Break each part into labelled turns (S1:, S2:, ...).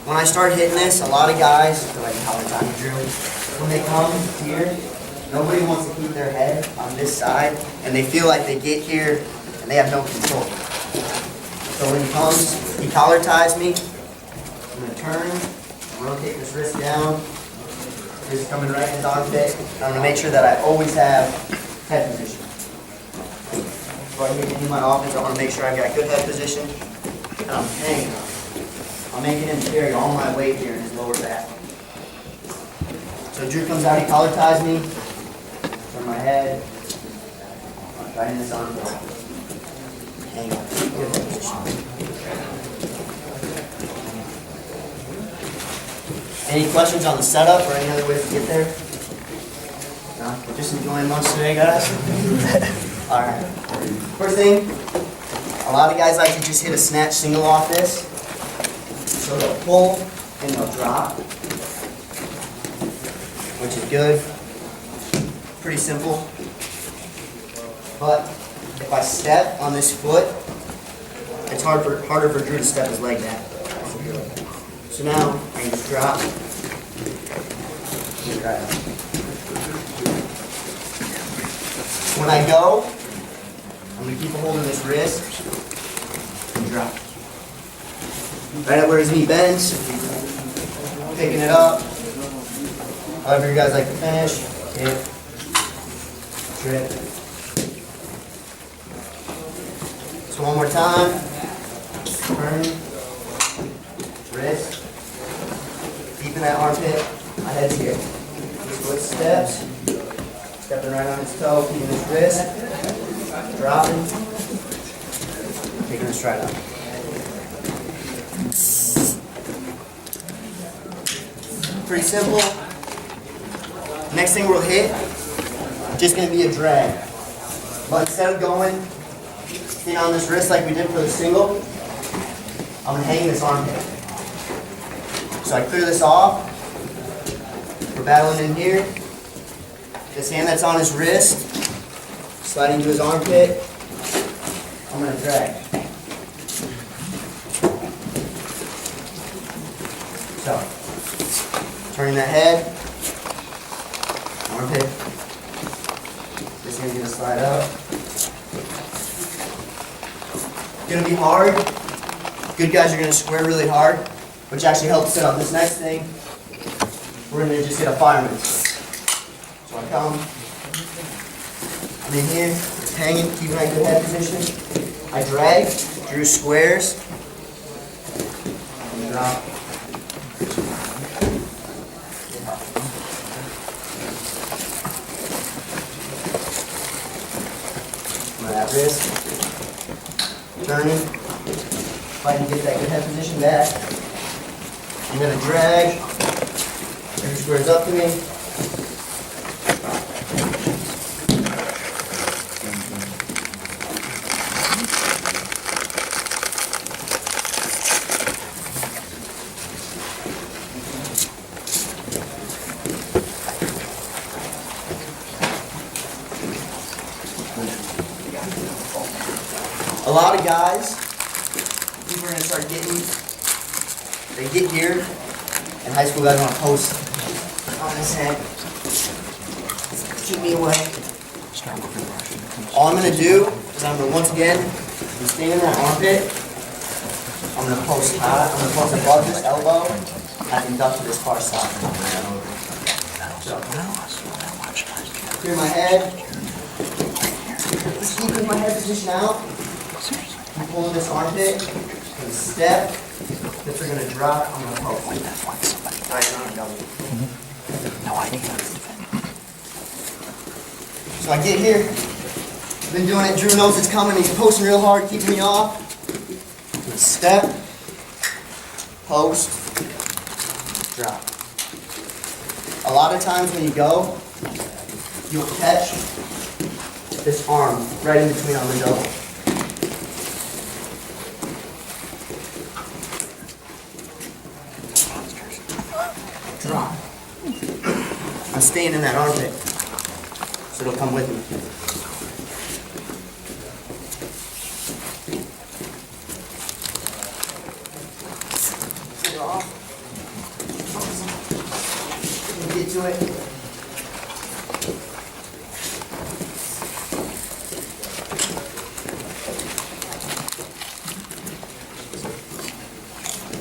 S1: When I start hitting this, a lot of guys, I feel like how the time drill, when they come here, nobody wants to keep their head on this side, and they feel like they get here and they have no control. So when he comes, he collar ties me. I'm going to turn, I'm going to take this wrist down. This is coming right in his armpit. And I'm going to make sure that I always have head position. So I get into my office, I want to make sure I've got good head position. And I'm hanging. I'm making him carry all my weight here in his lower back. So Drew comes out, he collar ties me. Turn my head. Right in his armpit. Hang on. Good head position. Any questions on the setup or any other ways to get there? No? We're just enjoying lunch today, guys? Alright. First thing, a lot of guys like to just hit a snatch single off this. So they'll pull and they'll drop, which is good. Pretty simple. But if I step on this foot, it's harder for Drew to step his leg back. So now I can just drop. When I go, I'm going to keep a hold of this wrist and drop. Right at where his knee bends, picking it up. However you guys like to finish. Hit, trip. So one more time. Turn, wrist. Keeping that armpit, my head's here. Split steps, stepping right on his toe, keeping his wrist, dropping, taking a stride up. Pretty simple. Next thing we'll hit, just going to be a drag. But instead of going on this wrist like we did for the single, I'm going to hang this armpit. So I clear this off. We're battling in here. This hand that's on his wrist, sliding to his armpit. I'm going to drag. So, turning that head, armpit. This hand's going to slide up. It's going to be hard. Good guys are going to square really hard, which actually helps set up this next thing. We're going to just hit a fireman. So I come, I'm in here, just hanging, keeping that good head position. I drag, Drew squares, and drop. That wrist, turning, fighting to get that good head position back. I'm going to drag. Drew squares up to me. A lot of guys, people are going to start getting, they get here, and high school guys want to post on this head. Keep me away. All I'm going to do is I'm going to, once again, I'm staying in that armpit. I'm going to post high, I'm going to post above this elbow, I can duck to this far side. So, clear my head. Just keeping my head position out. I'm pulling this armpit, and step. If they're going to drop, I'm going to poke. Right on double.
S2: No idea.
S1: So I get here. I've been doing it. Drew knows it's coming. He's posting real hard, keeping me off. Step, post, drop. A lot of times when you go, you'll catch this arm right in between on the double. Drop. I'm staying in that armpit, so it'll come with me. Take it off. to it.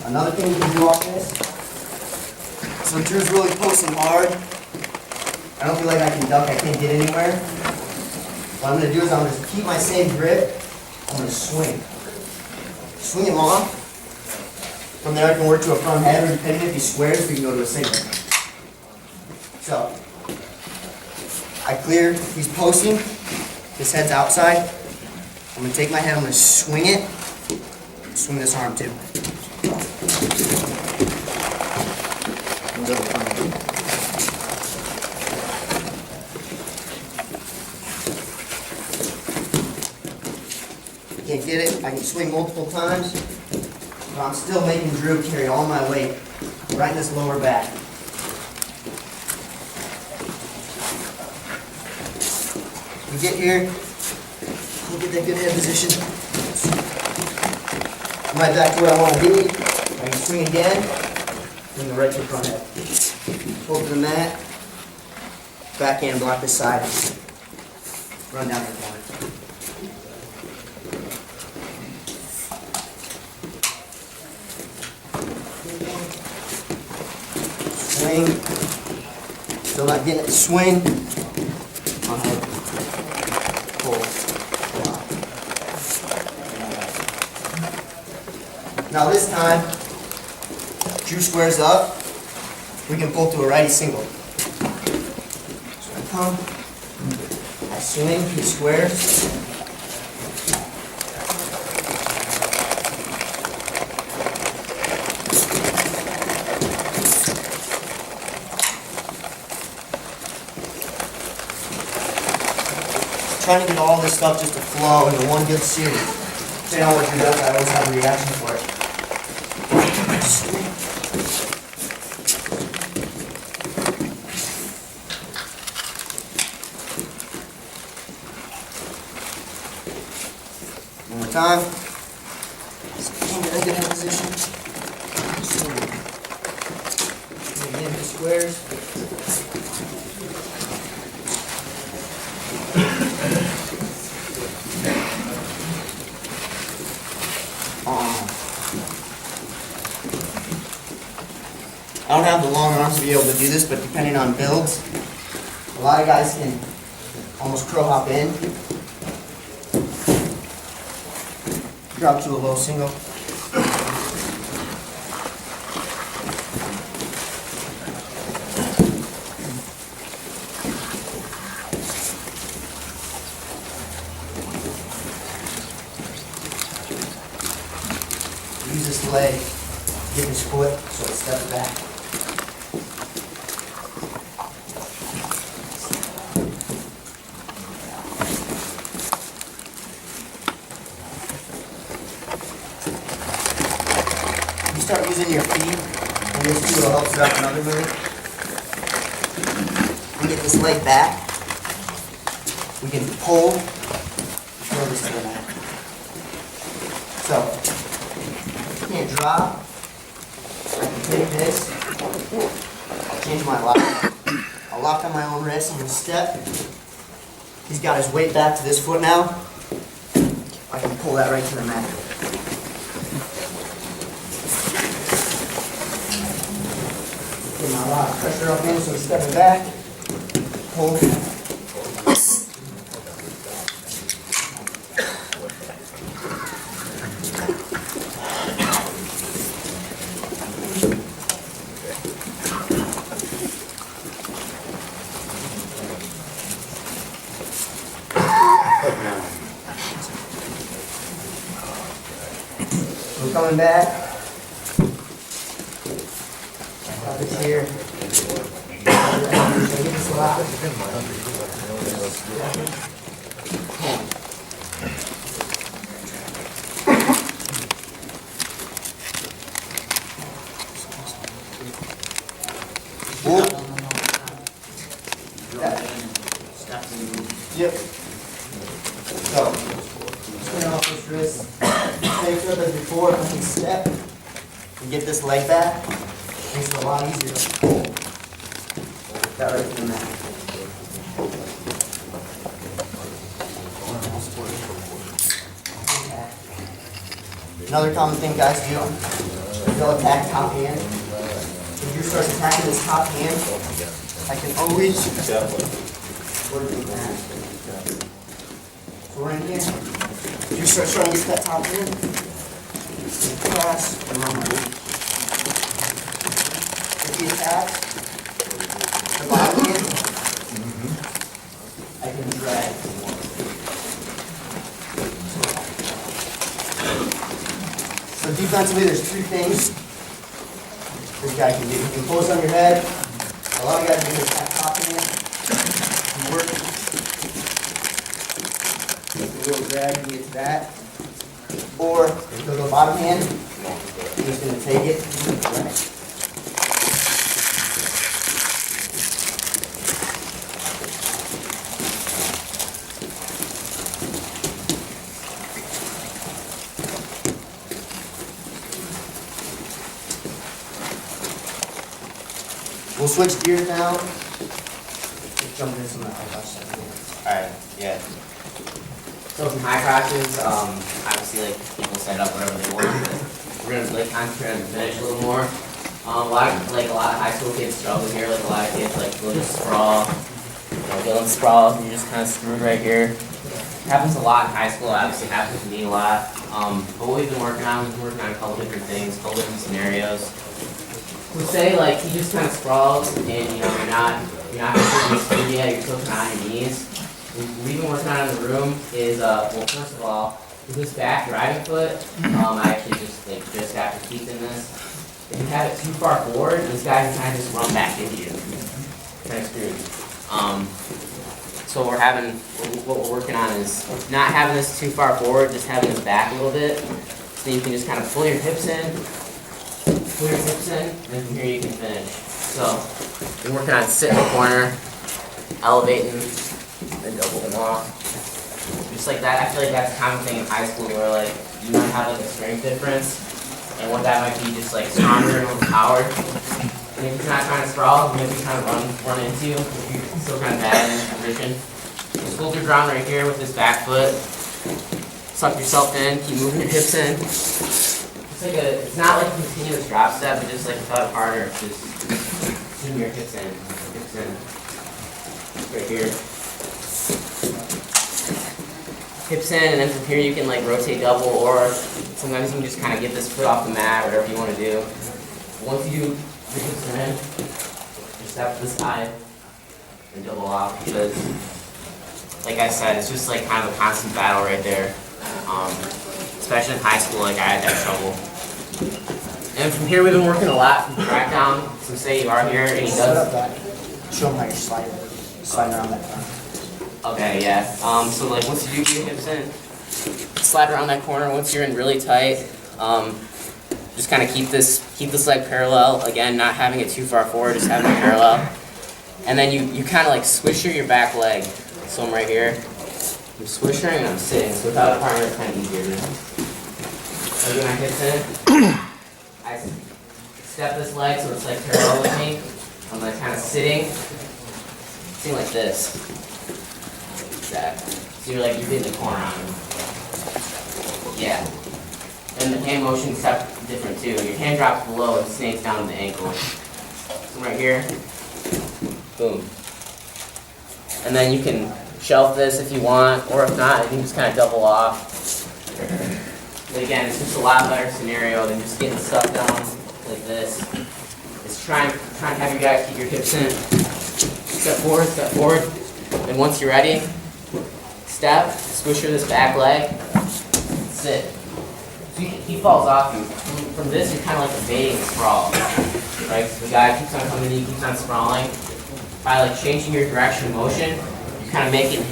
S1: Another thing you can do off this, so Drew's really posting hard. I don't feel like I can duck, I can't get anywhere. What I'm going to do is I'm going to keep my same grip. I'm going to swing. Swing him off. From there I can work to a front head, or depending if he squares, we can go to a single. So, I clear, he's posting, his head's outside. I'm going to take my head, I'm going to swing it, swing this arm too. Can't get it, I can swing multiple times, but I'm still making Drew carry all my weight right in this lower back. We get here, we'll get that good head position. I'm right back to where I want to be. I can swing again, swing the right to the front head. Pull to the mat, backhand block this side, run down the corner. Swing, still not getting it, swing, on head, pull, block. Now this time, Drew squares up, we can pull to a righty single. So I come, I swing, he squares. Trying to get all this stuff just to flow into one good series. Depending on what Drew does, I always have a reaction for it. One more time. Get a good head position. Again, the squares. I don't have the long arms to be able to do this, but depending on builds, a lot of guys can almost crow hop in, drop to a low single. Use this leg, get his foot so it steps back. You start using your feet, and this too will help set up another move. We get this leg back. We can pull, throw this to the mat. So, can't drop. I can take this, I'll change my lock. I'll lock on my own wrist and step. He's got his weight back to this foot now. I can pull that right to the mat. Get my lock pressure up in so he's stepping back. Pull. We're coming back. Got this here. Get this lock. Yep. So, swing off this wrist. Same grip as before, if I can step and get this leg back, makes it a lot easier to pull. That right from that. Another common thing guys do, they'll attack top hand. If you start attacking this top hand, I can always work with that. So we're in here. If you start trying to get that top hand, cross and run my knee. If he attacks the bottom hand, I can drag. So defensively, there's two things this guy can do. You can close on your head. A lot of guys do this top hand. You work. A little drag to get to that. Or if you go to the bottom hand, you're just going to take it and drag. We'll switch gears now. Let's jump into some of the high cross stuff.
S3: Alright, yeah. So from high crosses, obviously like people set up whatever they want, but we're gonna like concentrate on the finish a little more. A lot of high school kids struggle here, like a lot of kids like go to sprawl, go in sprawl, and you're just kind of screwed right here. Happens a lot in high school, obviously happens to me a lot. But what we've been working on, a couple different things, a couple different scenarios. So say like he just kind of sprawls and you're not completely screwed yet, you're still kind of on your knees. What we've been working on in the room is well first of all, with this back driving foot, I actually just after keep in this. If you have it too far forward, this guy can kind of just run back into you. Kind of screwed. So what we're working on is not having this too far forward, just having this back a little bit. So you can just kind of pull your hips in, and then from here you can finish. So we're working on sitting in the corner, elevating, then double them off. Just like that. I feel like that's a common thing in high school where like you might have like a strength difference, and what that might be just like stronger and overpowered. And if you're not trying to sprawl, maybe kind of run into you if you're still kind of bad in this position. Just hold your ground right here with this back foot. Suck yourself in, keep moving your hips in. It's not like a continuous drop step, but just like without a partner, just zoom your hips in, right here. Hips in, and then from here you can like rotate double, or sometimes you can just kind of get this foot off the mat, whatever you want to do. Once you do your hips are in, just step to the side and double off, because like I said, it's just like kind of a constant battle right there. Especially in high school, like I had that trouble. And from here, we've been working a lot from track down. So say you are here and he does.
S1: Show him how you're sliding around that corner.
S3: Okay, yeah. So like once you do get your hips in, slide around that corner. Once you're in really tight, just kind of keep this leg parallel. Again, not having it too far forward, just having it parallel. And then you kind of like swisher your back leg. So I'm right here. I'm swishing and I'm sitting, so without a partner it's kind of easier. So I get my hips in, I step this leg so it's like parallel with me. I'm like kind of sitting like this. Like that. So you're getting the corner on him. Yeah. And the hand motion's different too. Your hand drops below and snake's down to the ankle. So right here, boom. And then you can shelf this if you want, or if not, you can just kind of double off. But again, it's just a lot better scenario than just getting stuck down like this. It's trying to have you guys keep your hips in. Step forward, and once you're ready, step, swisher this back leg, sit. So he falls off you. From this, you're kind of like evading the sprawl, right? So the guy keeps on coming in, he keeps on sprawling. By like changing your direction of motion, kind of making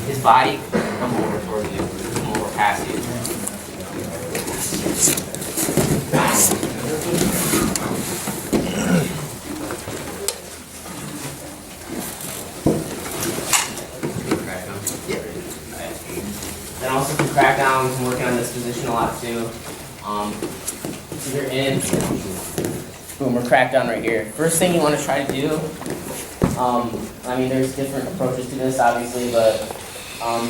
S3: his body come over towards you, come over past you. Then also for crackdown, we've been working on this position a lot too. So you're in, boom, we're crackdown right here. First thing you want to try to do I mean, there's different approaches to this, obviously, but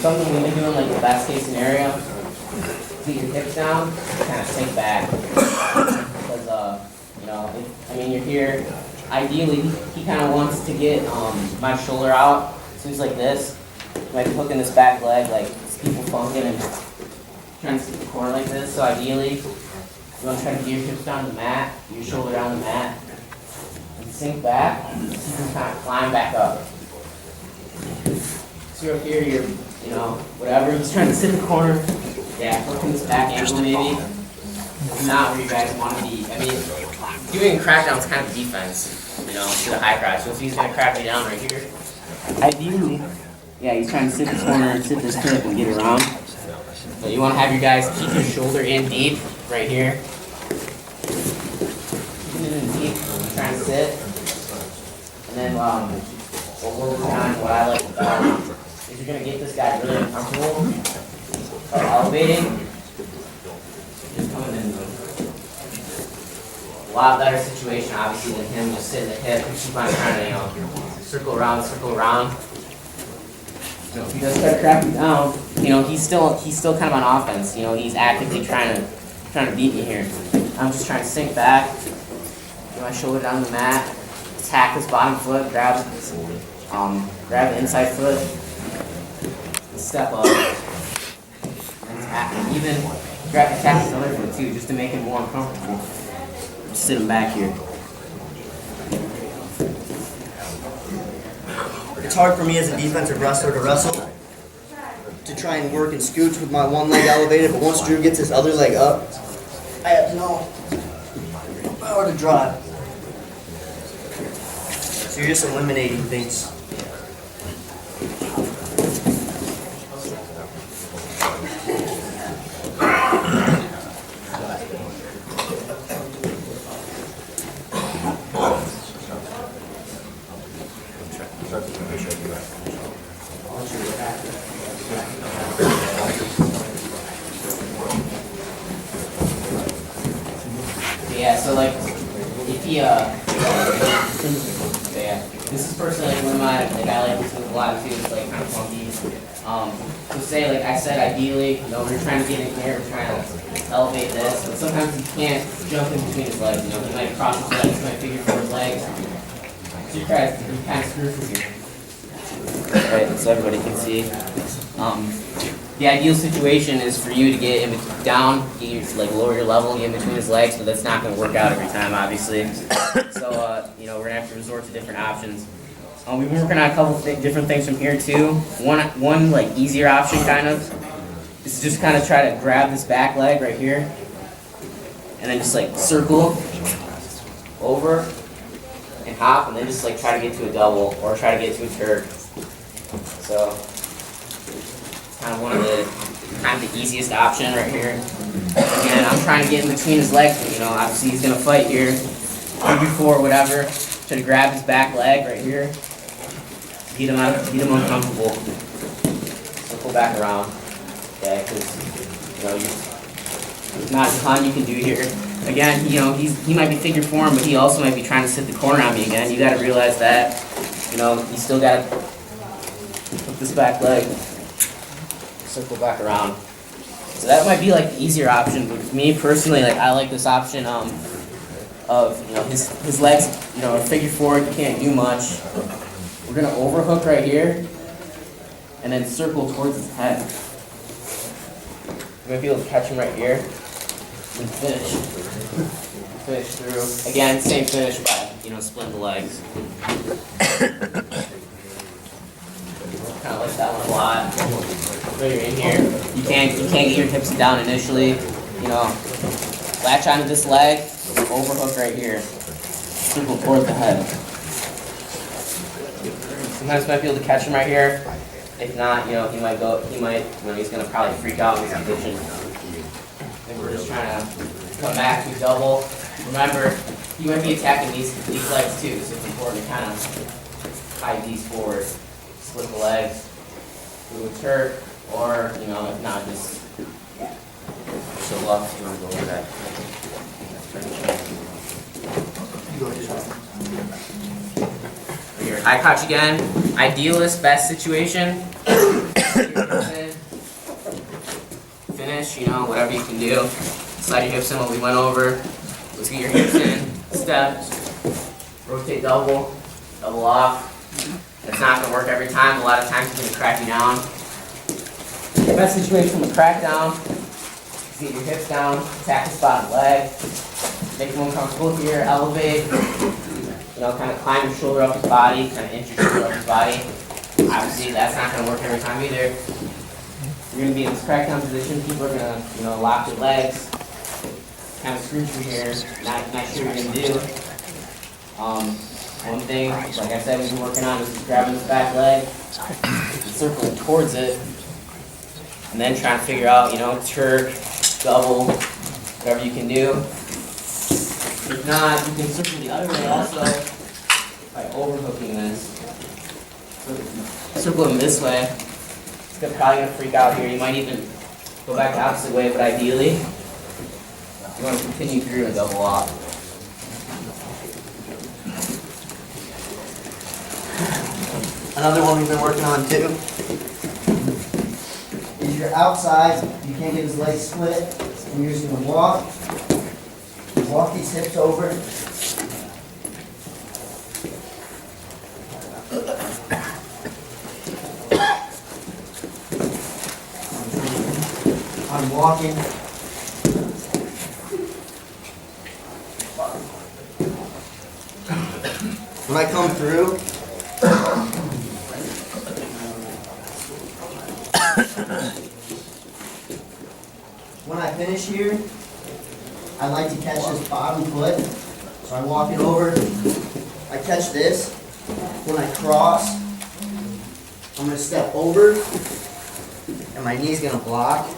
S3: something we've been doing, like the best case scenario, get your hips down, kind of sink back. Because, you know, I mean, you're here. Ideally, he kind of wants to get my shoulder out, so he's like this. Like hooking this back leg, like people funking and trying to sit the core like this. So ideally, you want to try to get your hips down the mat, your shoulder down the mat, and sink back, so you can kind of climb back up. So you're up here, you know, whatever, he's trying to sit in the corner, yeah, hooking this back ankle maybe. It's not where you guys want to be. I mean, doing crackdown is kind of defense, you know, to the high crotch. So if he's going to crack me down right here, ideally, yeah, he's trying to sit this corner and sit this hip and get around. So you want to have your guys keep your shoulder in deep, right here. Keep it in deep, trying to sit. And then what we're working on, what I like about is you're going to get this guy really uncomfortable or elevating. Just coming in a lot better situation, obviously, than him just sitting the hip and keep on trying to, you know, circle around, circle around. So if he does try to crack me down, you know, he's still kind of on offense. You know, he's actively trying to beat me here. I'm just trying to sink back, get my shoulder down the mat, attack this bottom foot, grab the inside foot, and step up, and attack, and even attack his other foot too, just to make him more uncomfortable. Just sit him back here.
S1: It's hard for me as a defensive wrestler to wrestle, to try and work and scooch with my one leg elevated, but once Drew gets his other leg up, I have no power to drive. So you're just eliminating things.
S3: Yeah, so like, if he, yeah, this is personally like one of my, like I like this move a lot too, it's like kind of funky. So say, like I said, ideally, you know, we're trying to get in here, we're trying to elevate this, but sometimes you can't jump in between his legs, you know, he might cross his legs, he might figure for his legs. So you're kind of screwed from here. Right, so everybody can see. The ideal situation is for you to get in down, like lower your level, get in between his legs, but that's not going to work out every time, obviously. So, you know, we're going to have to resort to different options. We've been working on a couple different things from here too. One like easier option kind of is to just kind of try to grab this back leg right here, and then just like circle over and hop, and then just like try to get to a double or try to get to a turk. So kind of one of the easiest option right here. Again, I'm trying to get in between his legs. You know, obviously he's gonna fight here, 3-4, whatever. Try to grab his back leg right here, get him uncomfortable. Circle back around, okay? Because you know, there's not a ton you can do here. Again, you know, he might be figure four, but he also might be trying to sit the corner on me again. You got to realize that. You know, you still got to put this back leg. Circle back around. So that might be like the easier option, but me personally, like I like this option of, you know, his legs, you know, are figure four, you can't do much. We're gonna overhook right here and then circle towards his head. You're gonna be able to catch him right here and finish. Finish through. Again, same finish by, you know, splitting the legs. Kind of like that one a lot. When you're in here, you can't get your hips down initially. You know, latch onto this leg, overhook right here, circle toward the head. Sometimes you might be able to catch him right here. If not, you know, you know, he's gonna probably freak out in this position. And we're just trying to come back to double. Remember, you might be attacking these legs too, so it's important to kind of hide these forward. Split the legs, do a turk, or, you know, if not, just show up if you want to go over that. Are you high crouch again. Idealist, best situation. Finish, you know, whatever you can do. Slide your hips in what we went over. Let's get your hips in. Step. Rotate double. Double off. It's not going to work every time. A lot of times it's going to crack you down. Best situation with crack down. Get your hips down. Attack the spot of the leg. Make them uncomfortable here. Elevate. You know, kind of climb your shoulder up his body. Kind of inch your shoulder up his body. Obviously, that's not going to work every time either. You're going to be in this crackdown position. People are going to, you know, lock your legs, kind of scrunch you here. Not sure what you're going to do. One thing, like I said, we've been working on is just grabbing this back leg, and circling towards it, and then trying to figure out, you know, Turk, double, whatever you can do. If not, you can circle the other way also by overhooking this. So circle them this way. It's probably going to freak out here. You might even go back the opposite way, but ideally, you want to continue through and double off.
S1: Another one we've been working on too is your outside. You can't get his legs split, and you're just going to walk these hips over. I'm walking. When I come through, when I finish here, I like to catch this bottom foot. So I walk it over, I catch this. When I cross, I'm going to step over, and my knee's going to block.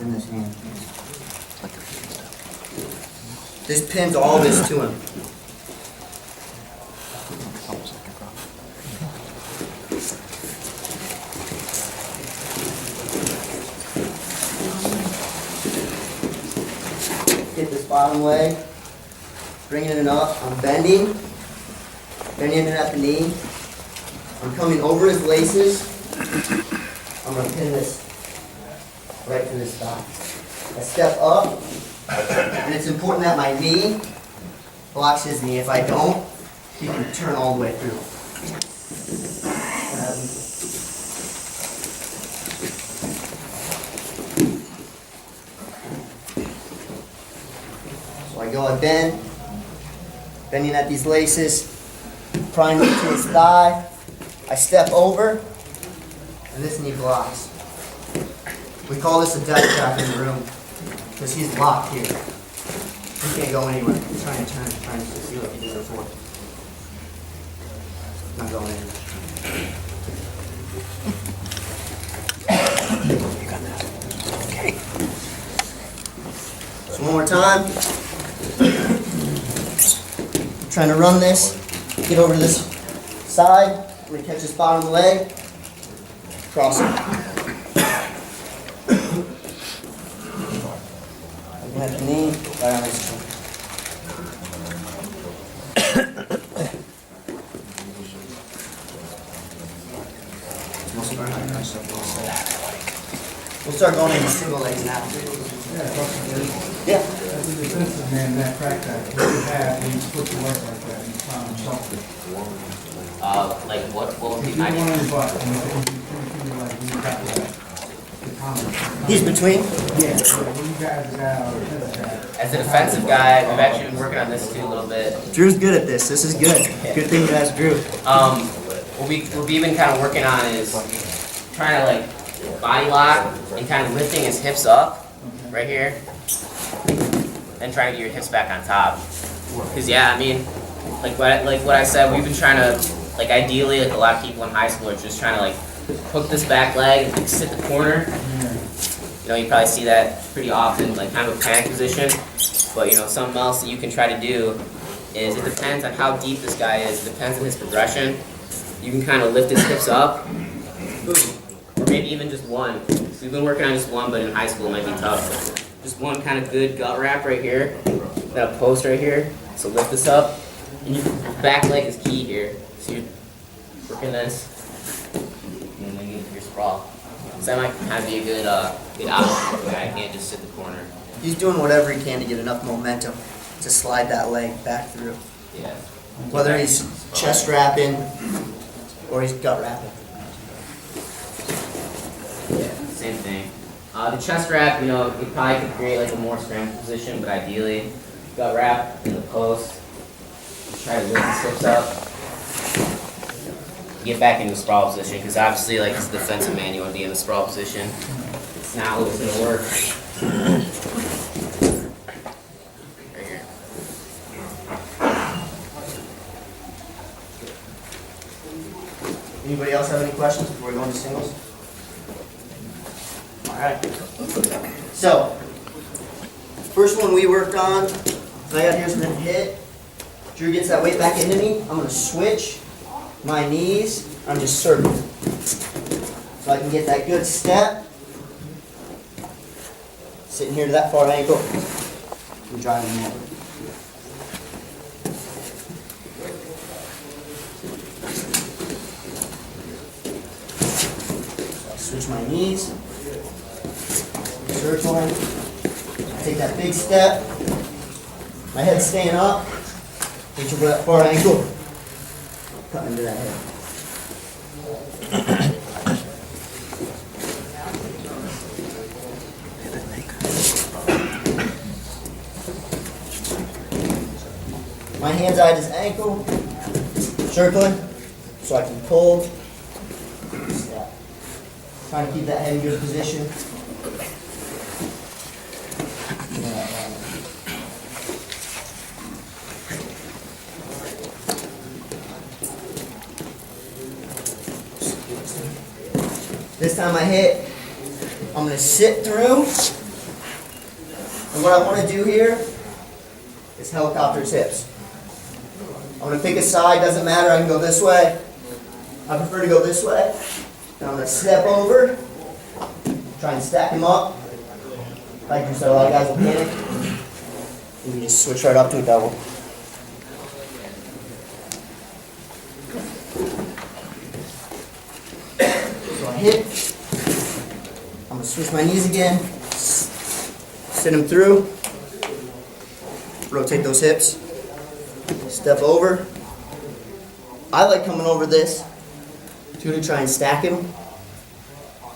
S1: In this hand. Just pins all this to him. Get this bottom leg, bringing it up. I'm bending it at the knee. I'm coming over his laces. I'm going to pin this right to this thigh. I step up, and it's important that my knee blocks his knee. If I don't, he can turn all the way through. So I go, I bend, bending at these laces, prying to his thigh. I step over, and this knee blocks. We call this a death trap in the room because he's locked here. He can't go anywhere. He's trying to see what he did before. Not going anywhere.
S2: You got that. Okay.
S1: So one more time. Trying to run this. Get over to this side. I'm going to catch this bottom leg. Cross it. At the knee, right on his chin. We'll start going into single legs now. Yeah.
S4: As a defensive man, that crack that you have, when you split the leg like that, you found himself.
S3: Like what would be
S4: If you
S3: my
S4: want on your butt, and you like, when you got that, the comment.
S1: He's between.
S4: Yeah, so when you guys are out, or this guy.
S3: As a defensive guy, we've actually been working on this too a little bit.
S1: Drew's good at this. This is good. Good thing you asked Drew.
S3: What we've been kind of working on is trying to like body lock and kind of lifting his hips up right here, and trying to get your hips back on top. Cause yeah, I mean, like what I said, we've been trying to like ideally like a lot of people in high school are just trying to like hook this back leg and like, sit the corner. You know, you probably see that pretty often, like kind of a panic position. But you know, something else that you can try to do is it depends on how deep this guy is. It depends on his progression. You can kind of lift his hips up, or maybe even just one. So we've been working on just one, but in high school it might be tough. Just one kind of good gut wrap right here, that post right here. So lift this up, And your back leg is key here. So you're working this, and then you get your sprawl. So that might kind of be a good option for the guy. I can't just sit the corner.
S1: He's doing whatever he can to get enough momentum to slide that leg back through.
S3: Yeah.
S1: Whether he's chest wrapping or he's gut wrapping.
S3: Yeah, same thing. The chest wrap, you know, it probably could create like a more scramble position, but ideally, gut wrap in the post. Try to lift the hips up. Get back into the sprawl position, because obviously, like, it's a defensive man, you want to be in the sprawl position. It's not always going to work. Right here.
S1: Anybody else have any questions before we go into singles? Alright. So, first one we worked on, I got here's gonna hit. Drew gets that weight back into me. I'm gonna switch my knees. I'm just circling. So I can get that good step. Sitting here to that far ankle. I'm driving more. So I switch my knees. Circling. Take that big step. My head's staying up. Reach over that far ankle. Cut into that head. My hand's at his ankle. Circling. So I can pull. Step. Trying to keep that head in good position. This time I hit, I'm going to sit through. And what I want to do here is helicopter's hips. I'm going to pick a side, doesn't matter, I can go this way. I prefer to go this way. And I'm going to step over, try and stack him up. Like you said, a lot of guys will panic. And you just switch right up to a double. So I hit. I'm going to switch my knees again. Sit him through. Rotate those hips. Step over. I like coming over this to try and stack him.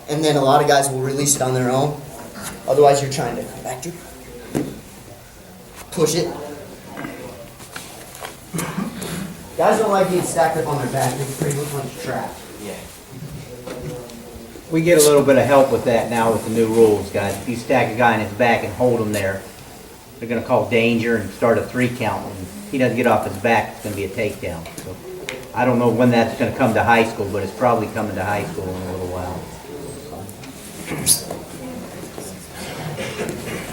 S1: And then a lot of guys will release it on their own. Otherwise you're trying to come back to push it. Guys don't like being stacked up on their back. They pretty much like trapped.
S3: Yeah.
S2: We get a little bit of help with that now with the new rules, guys. If you stack a guy in his back and hold him there, they're going to call danger and start a 3 count. And if he doesn't get off his back, it's going to be a takedown. So I don't know when that's going to come to high school, but it's probably coming to high school in a little while.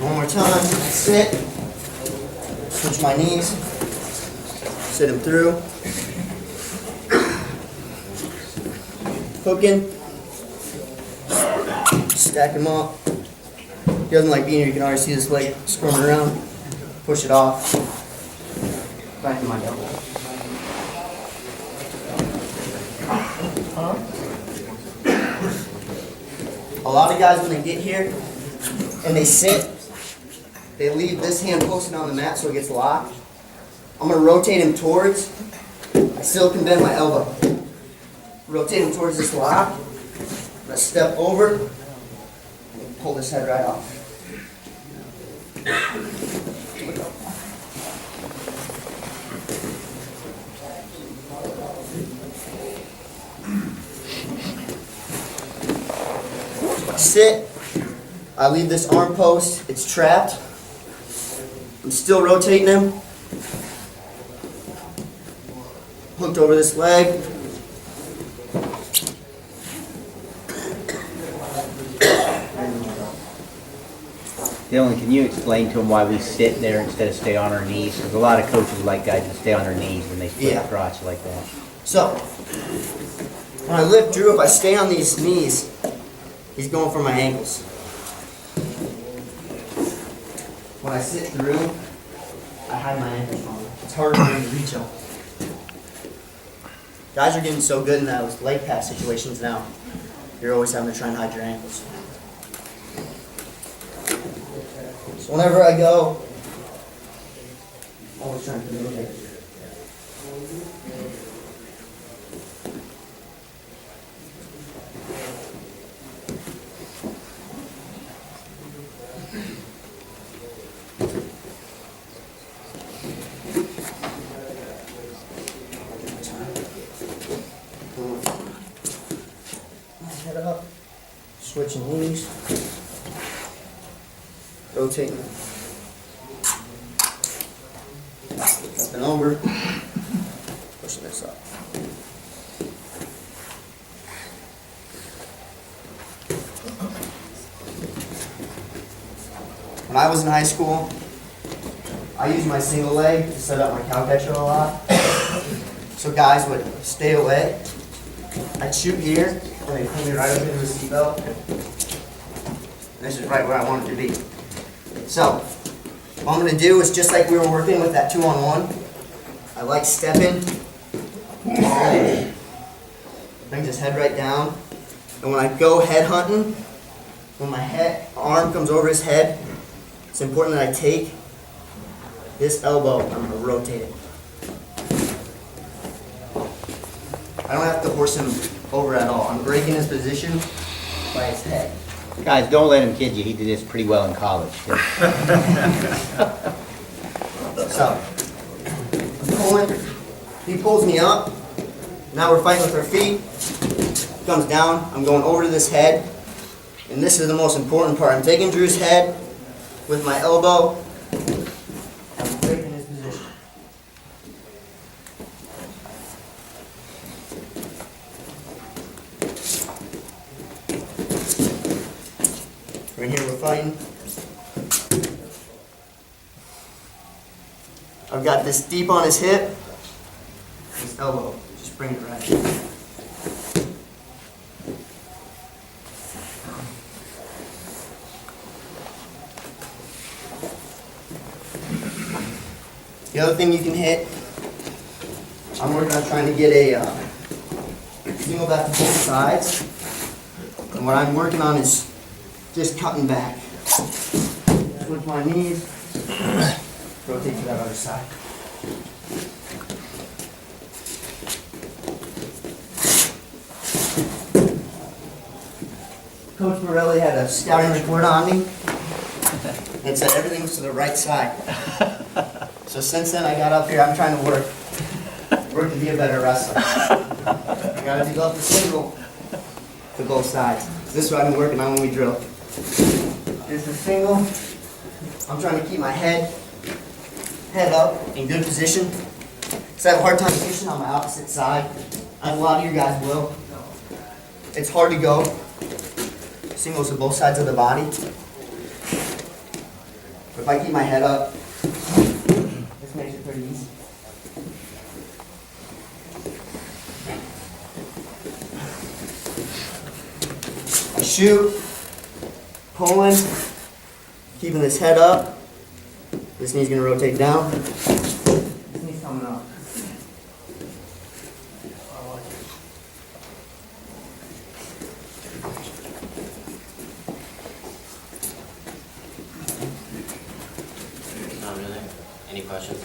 S1: One more time. Sit. Switch my knees. Sit him through. Hooking. Stack him up. He doesn't like being here. You can already see this leg squirming around. Push it off. Back to my elbow. A lot of guys, when they get here and they sit, they leave this hand posted on the mat so it gets locked. I'm going to rotate him towards. I still can bend my elbow. Rotate him towards this lock. I'm going to step over and pull this head right off. Sit. I leave this arm post. It's trapped. I'm still rotating him. Hooked over this leg.
S2: Dylan, can you explain to him why we sit there instead of stay on our knees? Because a lot of coaches like guys to stay on their knees when they split
S1: Yeah.
S2: the crotch like that.
S1: So, when I lift Drew, if I stay on these knees, he's going for my ankles. When I sit through, I hide my ankles from him. it's harder for them to reach them. Guys are getting so good in those leg pass situations now. You're always having to try and hide your ankles. So whenever I go, always trying to communicate. Head up, switching knees, rotating, up and over, pushing this up. When I was in high school, I used my single leg to set up my cow catcher a lot. So guys would stay away. I'd shoot here, and they'd pull me right up into the seatbelt. And this is right where I want it to be. So, what I'm going to do is just like we were working with that 2-on-1. I like stepping. Brings his head right down. And when I go head hunting, when my arm comes over his head, it's important that I take this elbow and I'm going to rotate it. I don't have to horse him over at all. I'm breaking his position by his head.
S2: Guys, don't let him kid you. He did this pretty well in college.
S1: So, I'm pulling. He pulls me up. Now we're fighting with our feet. Comes down. I'm going over to this head. And this is the most important part. I'm taking Drew's head with my elbow. I'm breaking his position. Right here we're fighting. I've got this deep on his hip. His elbow. Just bring it right. The other thing you can hit, I'm working on trying to get a single back to both sides. And what I'm working on is just cutting back. Switch my knees, rotate to that other side. Coach Morelli had a scouting report on me and said everything was to the right side. So since then I got up here, I'm trying to work to be a better wrestler. I gotta develop the single to both sides. This is what I've been working on when we drill. Here's the single. I'm trying to keep my head up in good position. Because I have a hard time pushing on my opposite side. As a lot of you guys will. It's hard to go singles to both sides of the body. But if I keep my head up, this makes it pretty easy. I shoot, pulling, keeping this head up. This knee's gonna rotate down. This knee's coming up.
S3: Not really. Any questions?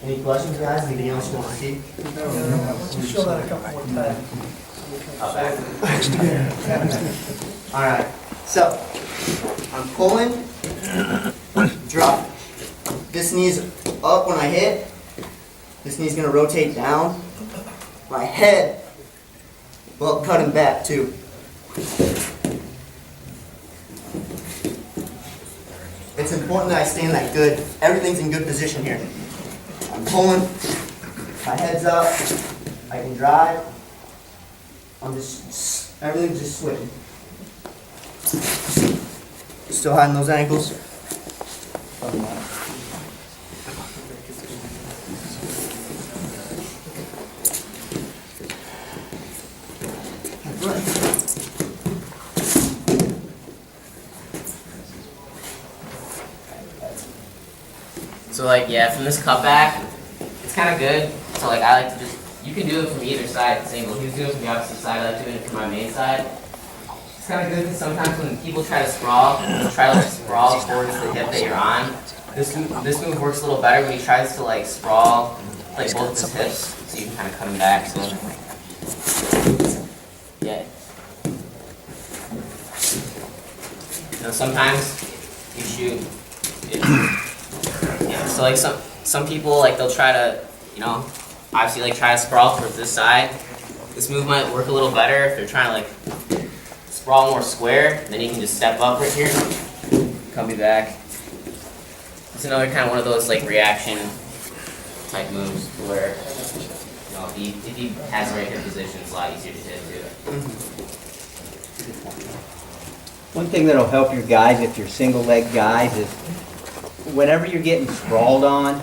S1: Any questions, guys? Anything else you want to see?
S5: Show that a couple more times.
S1: All right. So I'm pulling, drop. This knee's up when I hit. This knee's gonna rotate down. My head, well, cutting back too. It's important that I stay in that good, everything's in good position here. I'm pulling, my head's up, I can drive. Everything's just switching. Still hiding those ankles.
S3: So like, yeah, from this cutback, kind of good. So like I like to just, you can do it from either side at the same level. He was doing it from the opposite side, I like doing it from my main side. It's kind of good because sometimes when people try to sprawl, they'll try to like sprawl towards the hip that you're on. This move works a little better when he tries to like sprawl like both of his hips, so you can kind of cut him back. So yeah. You know, sometimes you shoot. Yeah. So like some people like they'll try to, you know, obviously like try to sprawl towards this side. This move might work a little better if they're trying to like sprawl more square. Then you can just step up right here, come me back. It's another kind of one of those like reaction type moves where, you know, if he has the right hip position, it's a lot easier to hit too.
S2: One thing that'll help your guys, if you're single leg guys, is whenever you're getting sprawled on,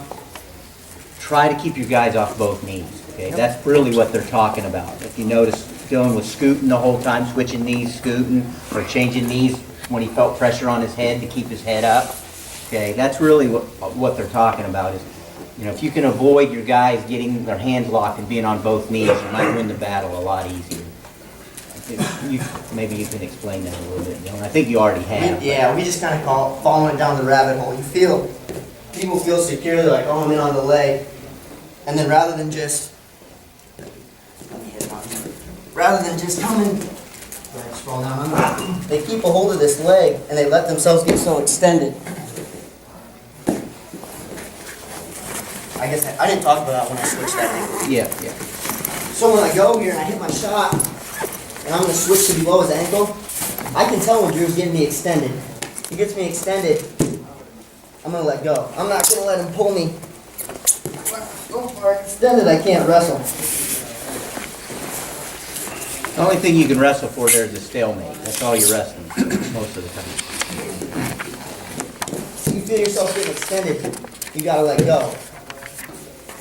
S2: try to keep your guys off both knees. Okay, that's really what they're talking about. If you notice Dylan was scooting the whole time, switching knees, scooting, or changing knees when he felt pressure on his head to keep his head up. Okay, that's really what they're talking about is, you know, if you can avoid your guys getting their hands locked and being on both knees, you might win the battle a lot easier. Maybe you can explain that a little bit, Dylan. I think you already have.
S1: Yeah, we just kind of call it following it down the rabbit hole. People feel secure, they're like, oh, I'm in on the leg. And then rather than just coming, scroll down, they keep a hold of this leg and they let themselves get so extended. I guess I didn't talk about that when I switched that ankle.
S2: Yeah.
S1: So when I go here and I hit my shot, and I'm going to switch to below his ankle, I can tell when Drew's getting me extended. If he gets me extended, I'm going to let go. I'm not going to let him pull me so far extended I can't wrestle.
S2: The only thing you can wrestle for there is a stalemate. That's all you're wrestling most of the time.
S1: If you feel yourself getting extended, you got to let go.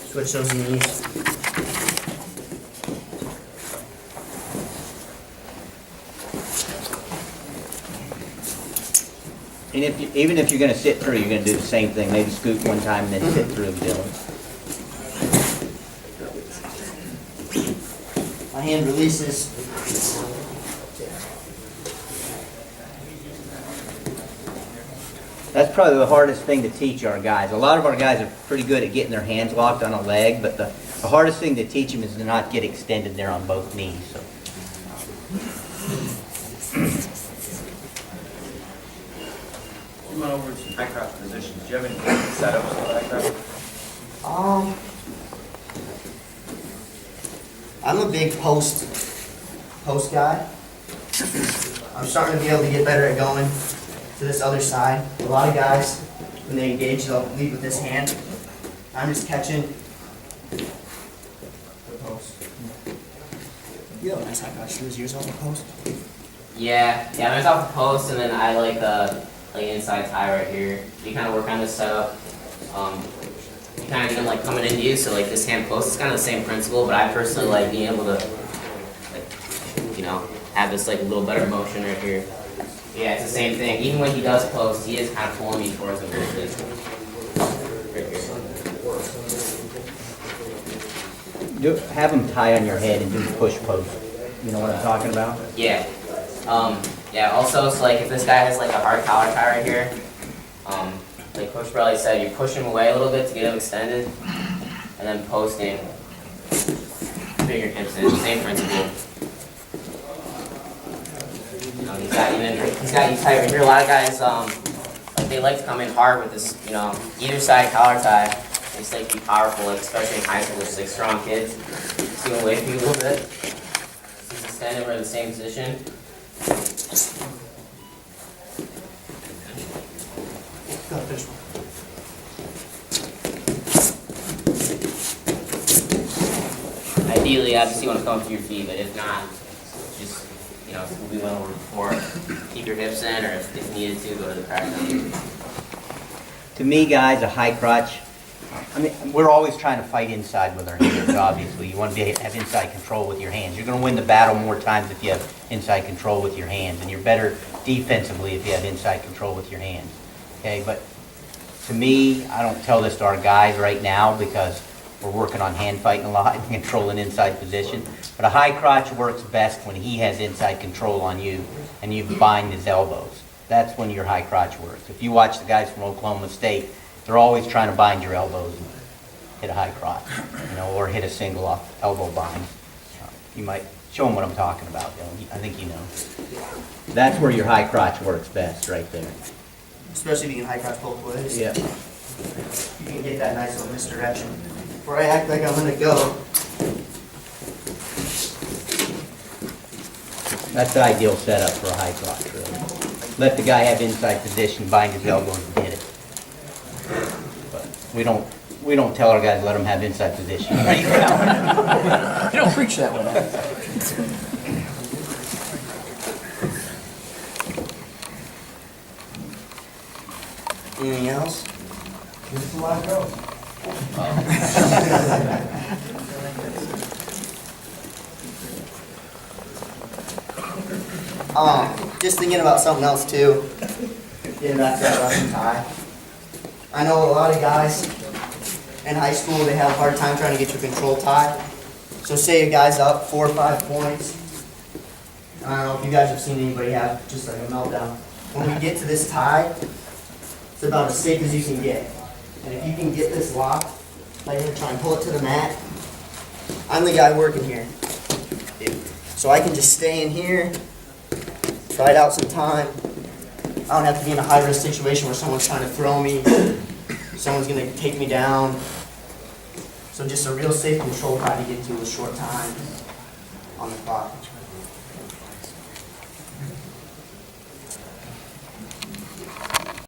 S1: Switch those knees.
S2: And even if you're going to sit through, you're going to do the same thing. Maybe scoot one time and then sit through, Dylan.
S1: My hand releases.
S2: That's probably the hardest thing to teach our guys. A lot of our guys are pretty good at getting their hands locked on a leg, but the hardest thing to teach them is to not get extended there on both knees. So.
S6: We went over some high cross positions. Do you have any setups for high cross?
S1: I'm a big post guy. I'm starting to be able to get better at going to this other side. A lot of guys, when they engage, they'll lead with this hand. I'm just catching the post. You have a nice high cross shoes. Yours off the post?
S3: Yeah, mine's off the post, and then I like inside tie right here. You kind of work on this setup. You kind of get them like coming into you, so like this hand post is kind of the same principle, but I personally like being able to, like, you know, have this like a little better motion right here. Yeah, it's the same thing. Even when he does post, he is kind of pulling me towards him a little bit. Right here.
S2: Have them tie on your head and do the push post. You know what I'm talking about?
S3: Yeah. Yeah, also, so like if this guy has like a hard collar tie right here, like Coach Brelli said, you push him away a little bit to get him extended, and then posting, fingertips in, same principle. You know, he's got you tight right here. A lot of guys, like they like to come in hard with this, you know, either side collar tie. They just like to be powerful, like, especially in high school, there's like strong kids. Just get away from you a little bit. He's extended, we're in the same position. Ideally, obviously, you want to come to your feet, but if not, just, you know, we went over before, keep your hips in, or if needed to, go to the crackdown.
S2: To me, guys, a high crotch, I mean, we're always trying to fight inside with our hands, obviously. You want to have inside control with your hands. You're going to win the battle more times if you have inside control with your hands, and you're better defensively if you have inside control with your hands. Okay, but to me, I don't tell this to our guys right now because we're working on hand fighting a lot and controlling inside position. But a high crotch works best when he has inside control on you and you bind his elbows. That's when your high crotch works. If you watch the guys from Oklahoma State, they're always trying to bind your elbows and hit a high crotch, or hit a single off elbow bind. You might show them what I'm talking about, I think you know. That's where your high crotch works best, right there.
S1: Especially if you can high crotch both ways.
S2: Yeah.
S1: You can get that nice little misdirection. Before I act like I'm gonna go,
S2: That's the ideal setup for a high crotch, really. Let the guy have inside position, bind his elbows and hit it. But we don't tell our guys to let them have inside position.
S5: You don't preach that one.
S1: anything else?
S4: Just let it go.
S1: Just thinking about something else too. Getting back to that Russian tie. I know a lot of guys in high school, they have a hard time trying to get your control tie. So say a guy's up 4 or 5 points. I don't know if you guys have seen anybody have just like a meltdown. When we get to this tie, it's about as safe as you can get. And if you can get this locked, like you're trying to pull it to the mat, I'm the guy working here. So I can just stay in here, try it out some time. I don't have to be in a high-risk situation where someone's trying to throw me, someone's going to take me down. So just a real safe control tie to get to a short time on the clock.